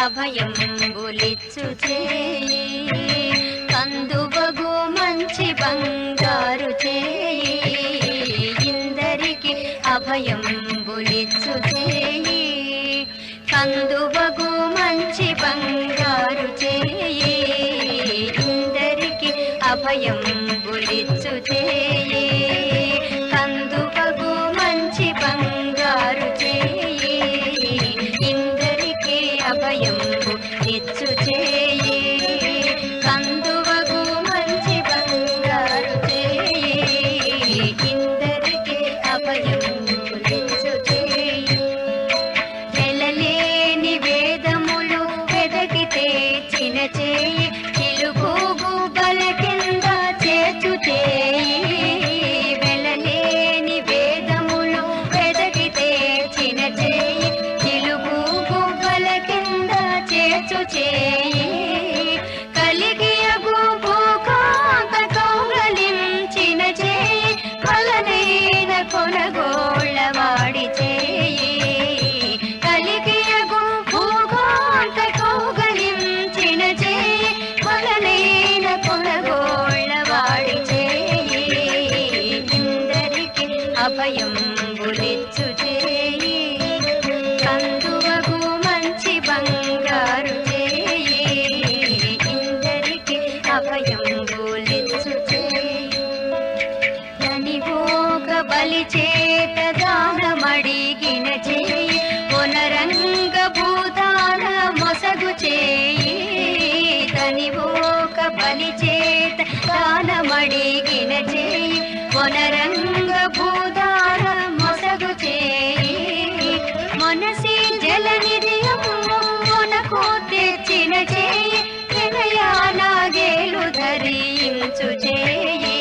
అభయంబులిచ్చు చేయి కందువగు మంచి బంగారు చేయి ఇందరికి అభయంబులిచ్చు చేయి కందువగు మంచి బంగారు చేయి ఇందరికి అభయంబులిచ్చు చేయి కందువగు మంచి బంగారు చేయి ఇందరికి అభయంబులిచ్చు చేయి కందువగు మంచి బంగారు చేయి ఇందరికి అభయంబులిచ్చు చేయి వెలలేని వేదములు వెదకితే చిన చేయి చిలుకూగు బల కింద చేర్చు చేయి వెలలేని వేదములు వెదకితే చిన చేయి చిలుకూగు బల కింద చేర్చు చేయి కలిగియగు భూకాంత కౌగలించిన చేయి బలనైన కొనగోళ్ళవాడి చేయి కలిగియగు భూకాంత కౌగలించిన చేయి బలనైన కొనగోళ్ళవాడి చేయి ఇందరికి అభయంబులిచ్చు చేయి కందువగు మంచి బంగారు చేయి ఇందరికి అభయంబులిచ్చు చేయి ధనివోక బలి చేత దానమడిగిన చేయి పునరంగ భూతాన మొసగు చేయి ధనివోక బలి చేత దానమడిగిన చేయి పునరంగ భూతాన మొసగు చేయి మనసి జలనిధియము కొనకు తెచ్చిన చేయి వినయానాగేలు ధరించు చేయి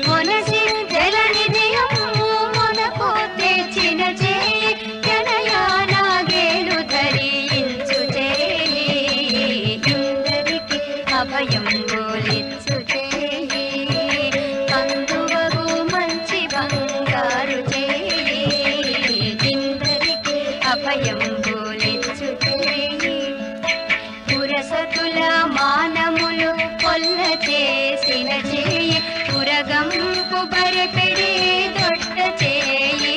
మనసి జలనిధియము కొనకు తెచ్చిన చేయి వినయానాగేలు ధరించు చేయి ఇందరికి అభయంబులిచ్చు చేయి కందువగు మంచి బంగారు చేయి ఇందరికి అభయంబులిచ్చు చేయి పురసతుల మానములు కొల్ల చేసిన చేయి పురగంపు బరపెడి దొడ్డ చేయి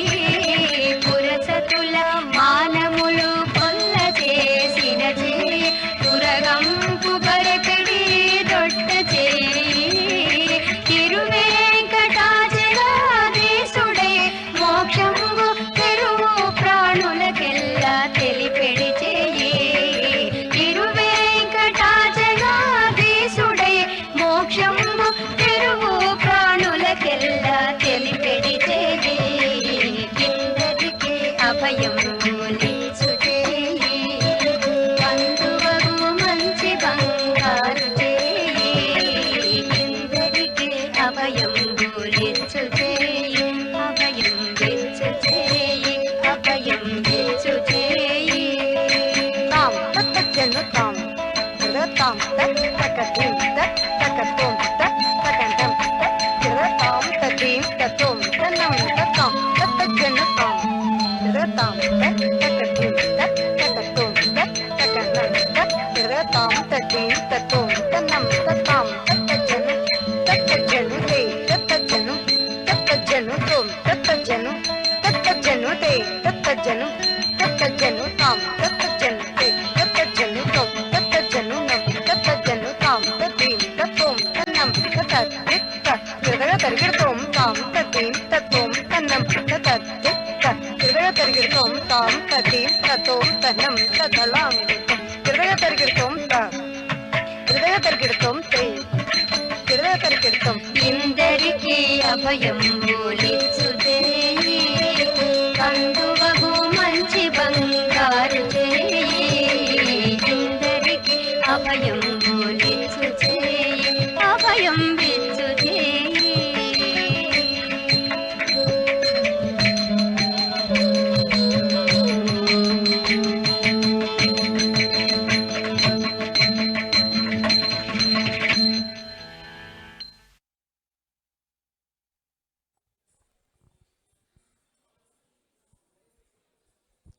పురసతుల మానములు కొల్ల చేసిన చేయి పురగంపు బరపెడి దొడ్డ చేయి తిరువేంకటాచలాధీశుడై మోక్షంబు తెరువు ప్రాణులకెల్లా తెలిపెడి చేయి తిరువేంకటాచలాధీశుడై మోక్షంబు తెరువు ప్రాణులకెల్లా తెలిపెడి చేయి ఇందరికి అభయంబులిచ్చు చేయి కందువగు మంచి బంగారు చేయి ఇందరికి అభయంబులిచ్చు చేయి అభయంబులిచ్చు చేయి అభయంబులిచ్చు చేయి తాం తత్తజను తాం తాం తక్ తకదీం తక్ తకతోం తక్ తకంతం తక్ తాం తదీం తతోం తనం తతాం తత్తజను తాం తాం తక్ తకదీం తక్ తకతోం తక్ తకనం తక్ తాం తదీం తతోం తనం తతాం తత్తజను తే తత్తజను తోం తత్తజను తే తత్తజను తాం తత్తజను తే తత్తజను తోం తత్తజను నం తత్తజను తాం తదీం తతోం తనం తతత్ దిక్క తిరగతరిగిడతోం తాం తదీం తతోం తనం తతత్ దిక్క తిరగతరిగిడతోం తాం తదీం తతోం తనం తతలాం తిరగతరిగిడతోం తిరగతరిగిడతోం తే తిరగతరిగిడతోం ఇందరికి అభయంబులిచ్చు చేయి కందువగు మంచి బంగారు చేయి ఇందరికి అభయంబులిచ్చు చేయి అభయంబిచ్చు చేయి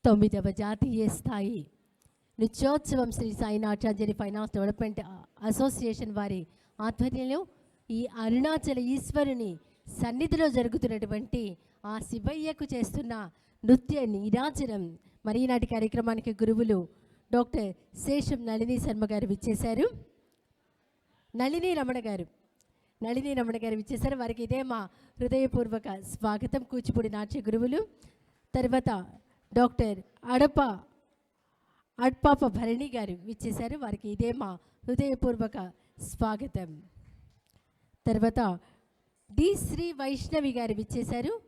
తొమ్మిదవ జాతీయ స్థాయి నృత్యోత్సవం Shri Sai Natyanjali finance development association వారి ఆధ్వర్యంలో ఈ అరుణాచల ఈశ్వరుని సన్నిధిలో జరుగుతున్నటువంటి ఆ శివయ్యకు చేస్తున్న నృత్య నీరాజనం మరి ఈనాటి కార్యక్రమానికి గురువులు డాక్టర్ శేషం నళిని శర్మ గారు విచ్చేశారు. నళిని రమణ గారు విచ్చేశారు. వారికి ఇదే మా హృదయపూర్వక స్వాగతం. కూచిపూడి నాట్య గురువులు. తర్వాత డాక్టర్ అడ్పాప భరణి గారు విచ్చేశారు. వారికి ఇదే మా హృదయపూర్వక స్వాగతం. తర్వాత డి శ్రీ వైష్ణవి గారు విచ్చేశారు.